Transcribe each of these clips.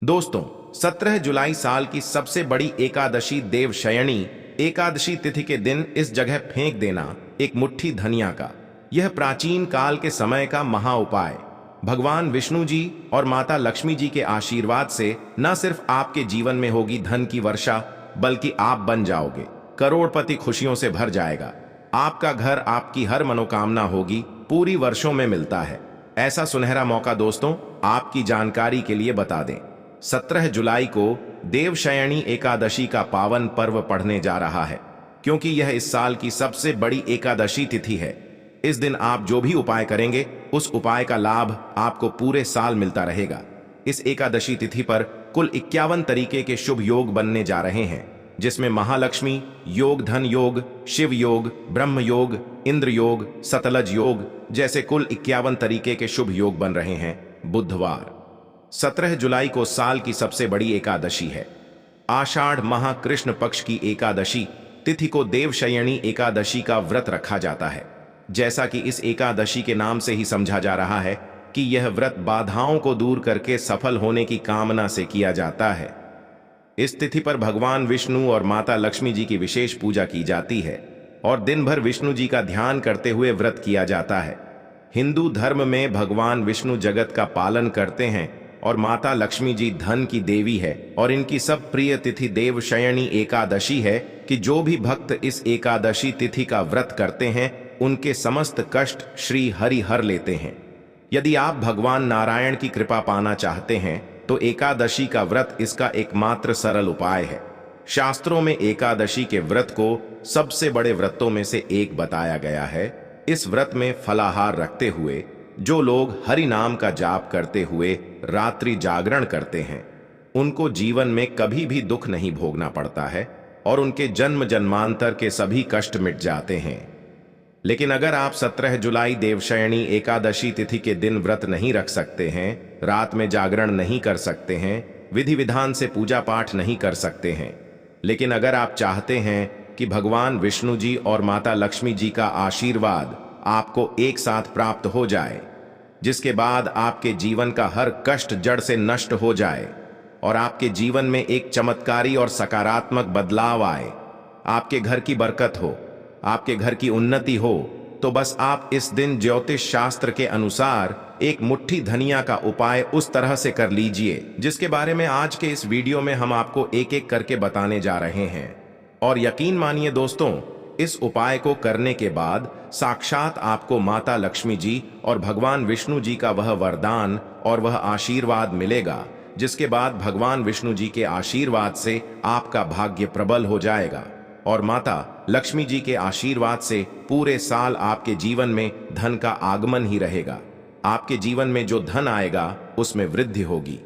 दोस्तों, 17 जुलाई साल की सबसे बड़ी एकादशी देवशयनी एकादशी तिथि के दिन इस जगह फेंक देना एक मुट्ठी धनिया का यह प्राचीन काल के समय का महा उपाय भगवान विष्णु जी और माता लक्ष्मी जी के आशीर्वाद से न सिर्फ आपके जीवन में होगी धन की वर्षा, बल्कि आप बन जाओगे करोड़पति। खुशियों से भर जाएगा आपका घर, आपकी हर मनोकामना होगी पूरी। वर्षों में मिलता है ऐसा सुनहरा मौका। दोस्तों, आपकी जानकारी के लिए बता दें, 17 जुलाई को देवशयनी एकादशी का पावन पर्व पढ़ने जा रहा है, क्योंकि यह इस साल की सबसे बड़ी एकादशी तिथि है। इस दिन आप जो भी उपाय करेंगे, उस उपाय का लाभ आपको पूरे साल मिलता रहेगा। इस एकादशी तिथि पर कुल 51 तरीके के शुभ योग बनने जा रहे हैं, जिसमें महालक्ष्मी योग, धन योग, शिव योग, ब्रह्म योग, इंद्र योग, सतलज योग जैसे कुल 51 तरीके के शुभ योग बन रहे हैं। बुधवार 17 जुलाई को साल की सबसे बड़ी एकादशी है। आषाढ़ माह कृष्ण पक्ष की एकादशी तिथि को देवशयनी एकादशी का व्रत रखा जाता है। जैसा कि इस एकादशी के नाम से ही समझा जा रहा है कि यह व्रत बाधाओं को दूर करके सफल होने की कामना से किया जाता है। इस तिथि पर भगवान विष्णु और माता लक्ष्मी जी की विशेष पूजा की जाती है और दिन भर विष्णु जी का ध्यान करते हुए व्रत किया जाता है। हिंदू धर्म में भगवान विष्णु जगत का पालन करते हैं और माता लक्ष्मी जी धन की देवी है, और इनकी सब प्रिय तिथि देवशयनी एकादशी है कि जो भी भक्त इस एकादशी तिथि का व्रत करते हैं, उनके समस्त कष्ट श्री हरि हर लेते हैं। यदि आप भगवान नारायण की कृपा पाना चाहते हैं तो एकादशी का व्रत इसका एकमात्र सरल उपाय है। शास्त्रों में एकादशी के व्रत को सबसे बड़े व्रतों में से एक बताया गया है। इस व्रत में फलाहार रखते हुए जो लोग हरि नाम का जाप करते हुए रात्रि जागरण करते हैं, उनको जीवन में कभी भी दुख नहीं भोगना पड़ता है और उनके जन्म जन्मांतर के सभी कष्ट मिट जाते हैं। लेकिन अगर आप 17 जुलाई देवशयनी एकादशी तिथि के दिन व्रत नहीं रख सकते हैं, रात में जागरण नहीं कर सकते हैं, विधि विधान से पूजा पाठ नहीं कर सकते हैं, लेकिन अगर आप चाहते हैं कि भगवान विष्णु जी और माता लक्ष्मी जी का आशीर्वाद आपको एक साथ प्राप्त हो जाए, जिसके बाद आपके जीवन का हर कष्ट जड़ से नष्ट हो जाए और आपके जीवन में एक चमत्कारी और सकारात्मक बदलाव आए, आपके घर की बरकत हो, आपके घर की उन्नति हो, तो बस आप इस दिन ज्योतिष शास्त्र के अनुसार एक मुट्ठी धनिया का उपाय उस तरह से कर लीजिए, जिसके बारे में आज के इस वीडियो में हम आपको एक एक करके बताने जा रहे हैं। और यकीन मानिए दोस्तों, इस उपाय को करने के बाद साक्षात आपको माता लक्ष्मी जी और भगवान विष्णु जी का वह वरदान और वह आशीर्वाद मिलेगा, जिसके बाद भगवान विष्णु जी के आशीर्वाद से आपका भाग्य प्रबल हो जाएगा और माता लक्ष्मी जी के आशीर्वाद से पूरे साल आपके जीवन में धन का आगमन ही रहेगा। आपके जीवन में जो धन आएगा उसमें वृद्धि होगी।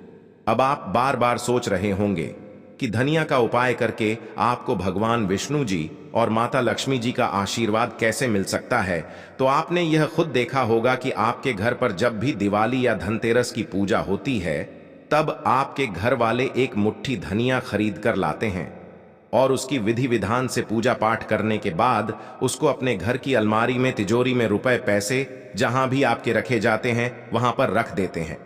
अब आप बार बार सोच रहे होंगे कि धनिया का उपाय करके आपको भगवान विष्णु जी और माता लक्ष्मी जी का आशीर्वाद कैसे मिल सकता है। तो आपने यह खुद देखा होगा कि आपके घर पर जब भी दिवाली या धनतेरस की पूजा होती है, तब आपके घर वाले एक मुट्ठी धनिया खरीद कर लाते हैं और उसकी विधि विधान से पूजा पाठ करने के बाद उसको अपने घर की अलमारी में, तिजोरी में रुपए पैसे जहां भी आपके रखे जाते हैं वहां पर रख देते हैं।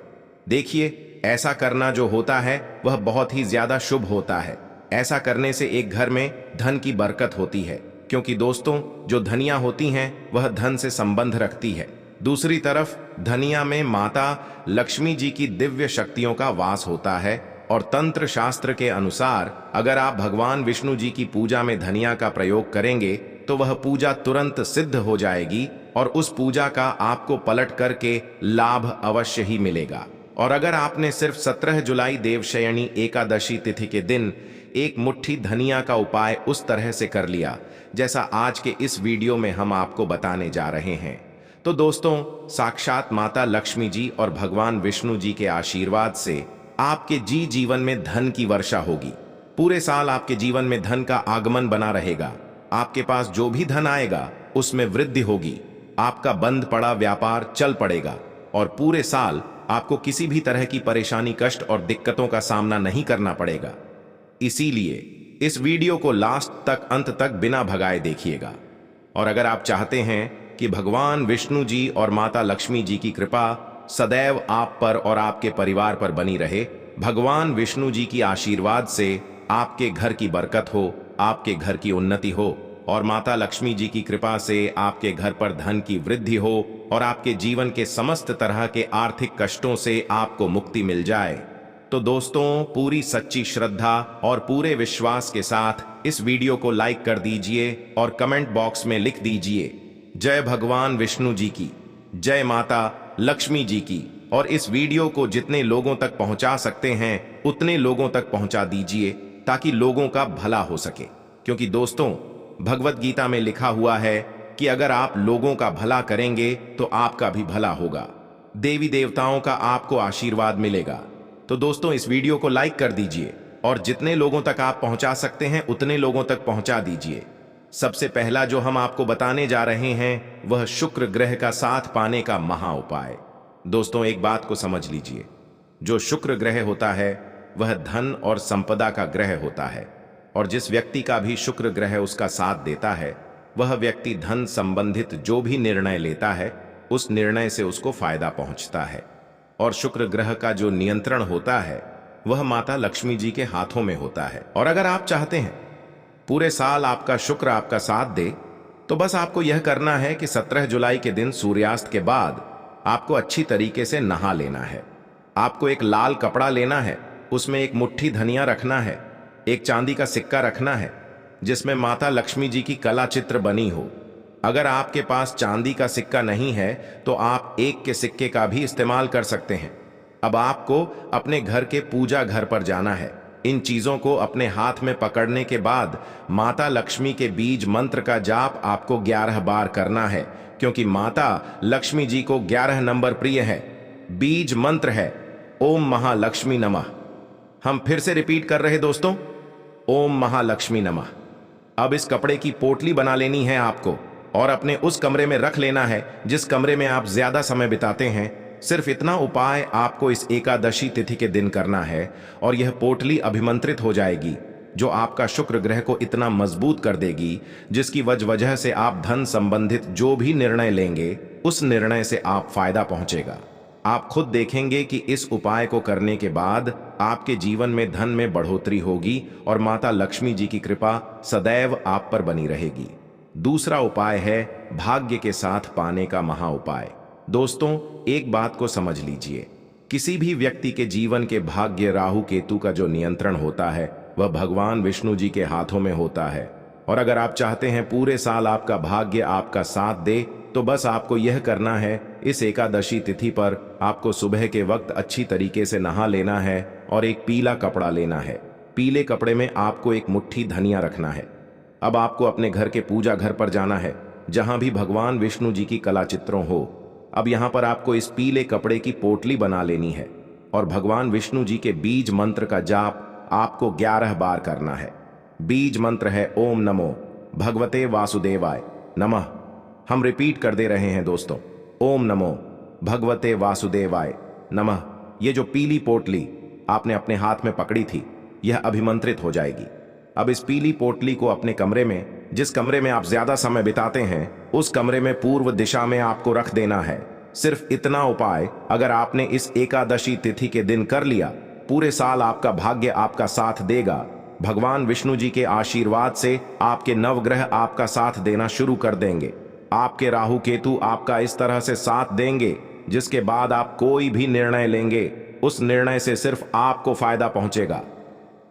देखिए, ऐसा करना जो होता है वह बहुत ही ज्यादा शुभ होता है। ऐसा करने से एक घर में धन की बरकत होती है, क्योंकि दोस्तों, जो धनिया होती हैं वह धन से संबंध रखती है। दूसरी तरफ धनिया में माता लक्ष्मी जी की दिव्य शक्तियों का वास होता है और तंत्र शास्त्र के अनुसार अगर आप भगवान विष्णु जी की पूजा में धनिया का प्रयोग करेंगे तो वह पूजा तुरंत सिद्ध हो जाएगी और उस पूजा का आपको पलट करके लाभ अवश्य ही मिलेगा। और अगर आपने सिर्फ 17 जुलाई देवशयनी एकादशी तिथि के दिन एक मुट्ठी धनिया का उपाय उस तरह से कर लिया जैसा आज के इस वीडियो में हम आपको बताने जा रहे हैं, तो दोस्तों, साक्षात माता लक्ष्मी जी और भगवान विष्णु जी के आशीर्वाद से आपके जीवन में धन की वर्षा होगी। पूरे साल आपके जीवन में धन का आगमन बना रहेगा। आपके पास जो भी धन आएगा उसमें वृद्धि होगी। आपका बंद पड़ा व्यापार चल पड़ेगा और पूरे साल आपको किसी भी तरह की परेशानी, कष्ट और दिक्कतों का सामना नहीं करना पड़ेगा। इसीलिए इस वीडियो को लास्ट तक, अंत तक बिना भगाए देखिएगा। और अगर आप चाहते हैं कि भगवान विष्णु जी और माता लक्ष्मी जी की कृपा सदैव आप पर और आपके परिवार पर बनी रहे, भगवान विष्णु जी की आशीर्वाद से आपके घर की बरकत हो, आपके घर की उन्नति हो और माता लक्ष्मी जी की कृपा से आपके घर पर धन की वृद्धि हो और आपके जीवन के समस्त तरह के आर्थिक कष्टों से आपको मुक्ति मिल जाए। तो दोस्तों, पूरी सच्ची श्रद्धा और पूरे विश्वास के साथ इस वीडियो को लाइक कर दीजिए और कमेंट बॉक्स में लिख दीजिए जय भगवान विष्णु जी की, जय माता लक्ष्मी जी की। और इस वीडियो को जितने लोगों तक पहुंचा सकते हैं उतने लोगों तक पहुंचा दीजिए ताकि लोगों का भला हो सके। क्योंकि दोस्तों, भगवत गीता में लिखा हुआ है कि अगर आप लोगों का भला करेंगे तो आपका भी भला होगा, देवी देवताओं का आपको आशीर्वाद मिलेगा। तो दोस्तों, इस वीडियो को लाइक कर दीजिए और जितने लोगों तक आप पहुंचा सकते हैं उतने लोगों तक पहुंचा दीजिए। सबसे पहला जो हम आपको बताने जा रहे हैं वह शुक्र ग्रह का साथ पाने का महा उपाय। दोस्तों, एक बात को समझ लीजिए, जो शुक्र ग्रह होता है वह धन और संपदा का ग्रह होता है और जिस व्यक्ति का भी शुक्र ग्रह उसका साथ देता है वह व्यक्ति धन संबंधित जो भी निर्णय लेता है उस निर्णय से उसको फायदा पहुंचता है। और शुक्र ग्रह का जो नियंत्रण होता है वह माता लक्ष्मी जी के हाथों में होता है। और अगर आप चाहते हैं पूरे साल आपका शुक्र आपका साथ दे तो बस आपको यह करना है कि 17 जुलाई के दिन सूर्यास्त के बाद आपको अच्छी तरीके से नहा लेना है। आपको एक लाल कपड़ा लेना है, उसमें एक मुट्ठी धनिया रखना है, एक चांदी का सिक्का रखना है जिसमें माता लक्ष्मी जी की कला चित्र बनी हो। अगर आपके पास चांदी का सिक्का नहीं है तो आप एक के सिक्के का भी इस्तेमाल कर सकते हैं। अब आपको अपने घर के पूजा घर पर जाना है। इन चीजों को अपने हाथ में पकड़ने के बाद माता लक्ष्मी के बीज मंत्र का जाप आपको 11 बार करना है, क्योंकि माता लक्ष्मी जी को 11 नंबर प्रिय है। बीज मंत्र है ओम महालक्ष्मी नमः। हम फिर से रिपीट कर रहे दोस्तों, ओम महालक्ष्मी नमः। अब इस कपड़े की पोटली बना लेनी है आपको और अपने उस कमरे में रख लेना है जिस कमरे में आप ज्यादा समय बिताते हैं। सिर्फ इतना उपाय आपको इस एकादशी तिथि के दिन करना है और यह पोटली अभिमंत्रित हो जाएगी, जो आपका शुक्र ग्रह को इतना मजबूत कर देगी जिसकी वजह से आप धन संबंधित जो भी निर्णय लेंगे उस निर्णय से आप फायदा पहुंचेगा। आप खुद देखेंगे कि इस उपाय को करने के बाद आपके जीवन में धन में बढ़ोतरी होगी और माता लक्ष्मी जी की कृपा सदैव आप पर बनी रहेगी। दूसरा उपाय है भाग्य के साथ पाने का महा उपाय। दोस्तों, एक बात को समझ लीजिए, किसी भी व्यक्ति के जीवन के भाग्य राहु केतु का जो नियंत्रण होता है वह भगवान विष्णु जी के हाथों में होता है। और अगर आप चाहते हैं पूरे साल आपका भाग्य आपका साथ दे तो बस आपको यह करना है, इस एकादशी तिथि पर आपको सुबह के वक्त अच्छी तरीके से नहा लेना है और एक पीला कपड़ा लेना है। पीले कपड़े में आपको एक मुट्ठी धनिया रखना है। अब आपको अपने घर के पूजा घर पर जाना है जहां भी भगवान विष्णु जी की कला चित्रों हो। अब यहां पर आपको इस पीले कपड़े की पोटली बना लेनी है और भगवान विष्णु जी के बीज मंत्र का जाप आपको 11 बार करना है। बीज मंत्र है ओम नमो भगवते वासुदेवाय नमः। हम रिपीट कर दे रहे हैं दोस्तों, ओम नमो भगवते वासुदेवाय नमः। ये जो पीली पोटली आपने अपने हाथ में पकड़ी थी यह अभिमंत्रित हो जाएगी। अब इस पीली पोटली को अपने कमरे में, जिस कमरे में आप ज्यादा समय बिताते हैं उस कमरे में पूर्व दिशा में आपको रख देना है। सिर्फ इतना उपाय अगर आपने इस एकादशी तिथि के दिन कर लिया, पूरे साल आपका भाग्य आपका साथ देगा। भगवान विष्णु जी के आशीर्वाद से आपके नवग्रह आपका साथ देना शुरू कर देंगे। आपके राहु केतु आपका इस तरह से साथ देंगे जिसके बाद आप कोई भी निर्णय लेंगे उस निर्णय से सिर्फ आपको फायदा पहुंचेगा।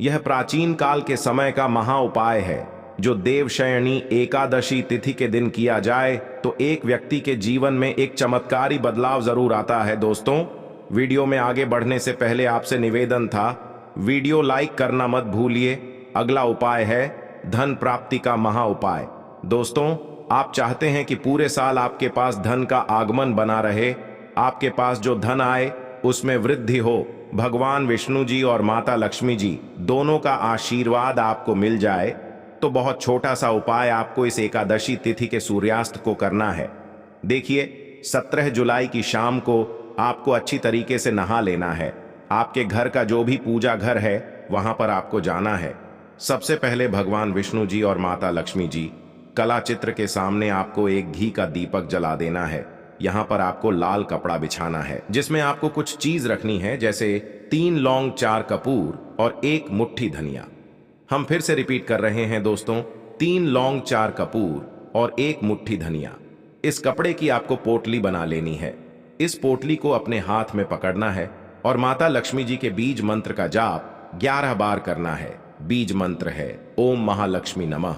यह प्राचीन काल के समय का महा उपाय है जो देवशयनी एकादशी तिथि के दिन किया जाए तो एक व्यक्ति के जीवन में एक चमत्कारी बदलाव जरूर आता है। दोस्तों, वीडियो में आगे बढ़ने से पहले आपसे निवेदन था, वीडियो लाइक करना मत भूलिए। अगला उपाय है धन प्राप्ति का महा उपाय। दोस्तों, आप चाहते हैं कि पूरे साल आपके पास धन का आगमन बना रहे, आपके पास जो धन आए उसमें वृद्धि हो, भगवान विष्णु जी और माता लक्ष्मी जी दोनों का आशीर्वाद आपको मिल जाए, तो बहुत छोटा सा उपाय आपको इस एकादशी तिथि के सूर्यास्त को करना है। देखिए, 17 जुलाई की शाम को आपको अच्छी तरीके से नहा लेना है। आपके घर का जो भी पूजा घर है वहां पर आपको जाना है। सबसे पहले भगवान विष्णु जी और माता लक्ष्मी जी कला चित्र के सामने आपको एक घी का दीपक जला देना है यहाँ पर आपको लाल कपड़ा बिछाना है जिसमें आपको कुछ चीज रखनी है, जैसे 3 लौंग, 4 कपूर और 1 मुट्ठी धनिया। हम फिर से रिपीट कर रहे हैं दोस्तों, 3 लौंग, 4 कपूर और 1 मुट्ठी धनिया। इस कपड़े की आपको पोटली बना लेनी है। इस पोटली को अपने हाथ में पकड़ना है और माता लक्ष्मी जी के बीज मंत्र का जाप 11 बार करना है। बीज मंत्र है ओम महालक्ष्मी नमः।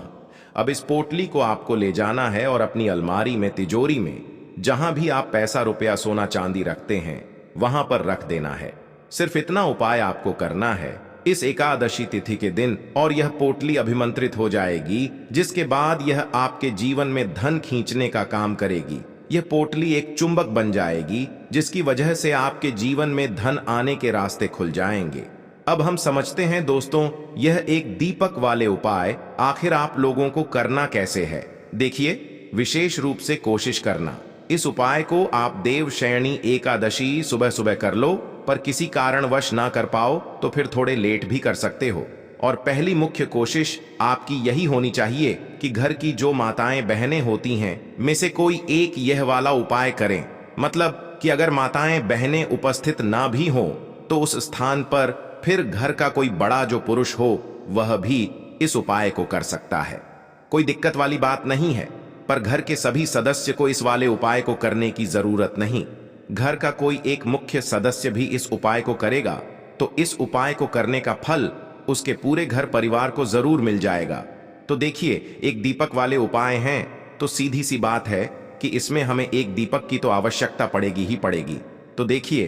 अब इस पोटली को आपको ले जाना है और अपनी अलमारी में, तिजोरी में, जहां भी आप पैसा, रुपया, सोना, चांदी रखते हैं वहां पर रख देना है। सिर्फ इतना उपाय आपको करना है इस एकादशी तिथि के दिन, और यह पोटली अभिमंत्रित हो जाएगी, जिसके बाद यह आपके जीवन में धन खींचने का काम करेगी। यह पोटली एक चुंबक बन जाएगी जिसकी वजह से आपके जीवन में धन आने के रास्ते खुल जाएंगे। अब हम समझते हैं दोस्तों, यह एक दीपक वाले उपाय आखिर आप लोगों को करना कैसे है। देखिए, विशेष रूप से कोशिश करना, इस उपाय को आप देवशयनी एकादशी सुबह सुबह कर लो, पर किसी कारणवश ना कर पाओ तो फिर थोड़े लेट भी कर सकते हो। और पहली मुख्य कोशिश आपकी यही होनी चाहिए कि घर की जो माताएं बहनें होती हैं में से कोई एक यह वाला उपाय करें। मतलब कि अगर माताएं बहनें उपस्थित ना भी हो तो उस स्थान पर फिर घर का कोई बड़ा जो पुरुष हो वह भी इस उपाय को कर सकता है। कोई दिक्कत वाली बात नहीं है, पर घर के सभी सदस्य को इस वाले उपाय को करने की जरूरत नहीं। घर का कोई एक मुख्य सदस्य भी इस उपाय को करेगा तो इस उपाय को करने का फल उसके पूरे घर परिवार को जरूर मिल जाएगा। तो देखिए, एक दीपक वाले उपाय हैं तो सीधी सी बात है कि इसमें हमें एक दीपक की तो आवश्यकता पड़ेगी ही पड़ेगी। तो देखिए,